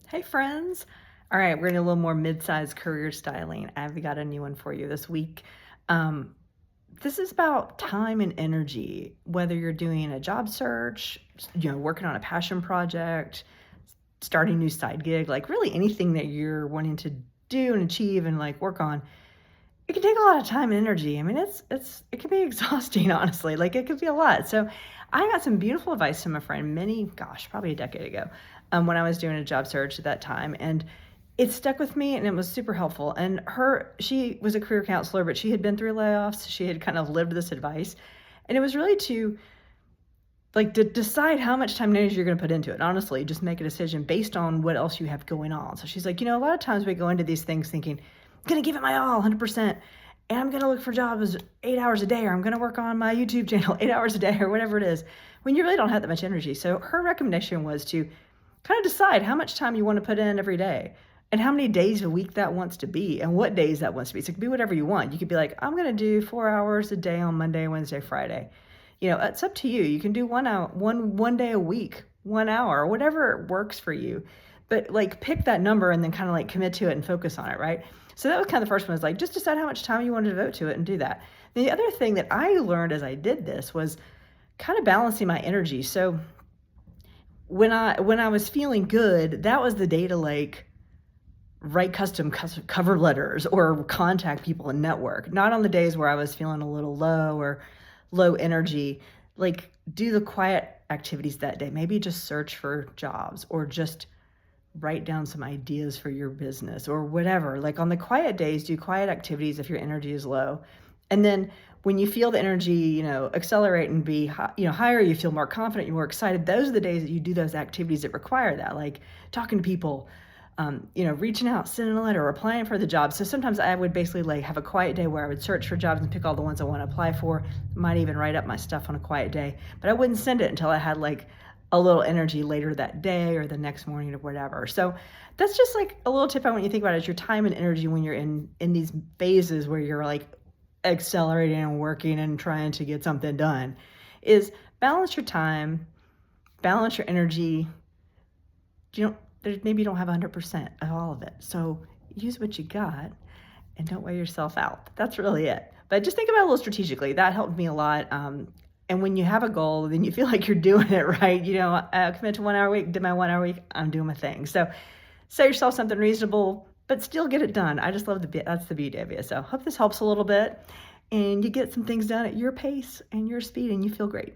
Hey friends. All right, we're gonna do a little more mid-size career styling. I've got a new one for you this week. Um, this is about time and energy, whether you're doing a job search, working on a passion project, starting a new side gig, like really anything that you're wanting to do and achieve and like work on. It can take a lot of time and energy. I mean, it can be exhausting, honestly. Like it could be a lot. So I got some beautiful advice from a friend probably a decade ago, when I was doing a job search at that time. And it stuck with me and it was super helpful. And she was a career counselor, but she had been through layoffs. She had kind of lived this advice. And it was really to decide how much time and energy you're going to put into it. Honestly, just make a decision based on what else you have going on. So she's like, a lot of times we go into these things thinking, I'm going to give it my all, 100%. And I'm going to look for jobs 8 hours a day, or I'm going to work on my YouTube channel 8 hours a day, or whatever it is, when you really don't have that much energy. So her recommendation was to kind of decide how much time you want to put in every day and how many days a week that wants to be and what days that wants to be. So it could be whatever you want. You could be like, I'm going to do 4 hours a day on Monday, Wednesday, Friday. It's up to you. You can do 1 hour, one day a week, 1 hour, whatever works for you. But like pick that number and then kind of like commit to it and focus on it, right? So that was kind of the first one, is like just decide how much time you want to devote to it and do that. The other thing that I learned as I did this was kind of balancing my energy. So when I was feeling good, that was the day to like write custom cover letters or contact people and network. Not on the days where I was feeling a little low or low energy. Like do the quiet activities that day. Maybe just search for jobs or just write down some ideas for your business or whatever. Like on the quiet days, do quiet activities if your energy is low. And then when you feel the energy, accelerate and be, higher, you feel more confident, you're more excited. Those are the days that you do those activities that require that, like talking to people, reaching out, sending a letter, or applying for the job. So sometimes I would basically like have a quiet day where I would search for jobs and pick all the ones I want to apply for. Might even write up my stuff on a quiet day, but I wouldn't send it until I had like a little energy later that day or the next morning or whatever. So that's just like a little tip I want you to think about, is your time and energy when you're in these phases where you're like accelerating and working and trying to get something done, is balance your time, balance your energy. Maybe you don't have 100% of all of it. So use what you got and don't wear yourself out. That's really it. But just think about it a little strategically. That helped me a lot. And when you have a goal, then you feel like you're doing it right. Commit to 1 hour a week, did my 1 hour a week, I'm doing my thing. So set yourself something reasonable, but still get it done. I just love that's the beauty of it. So hope this helps a little bit and you get some things done at your pace and your speed and you feel great.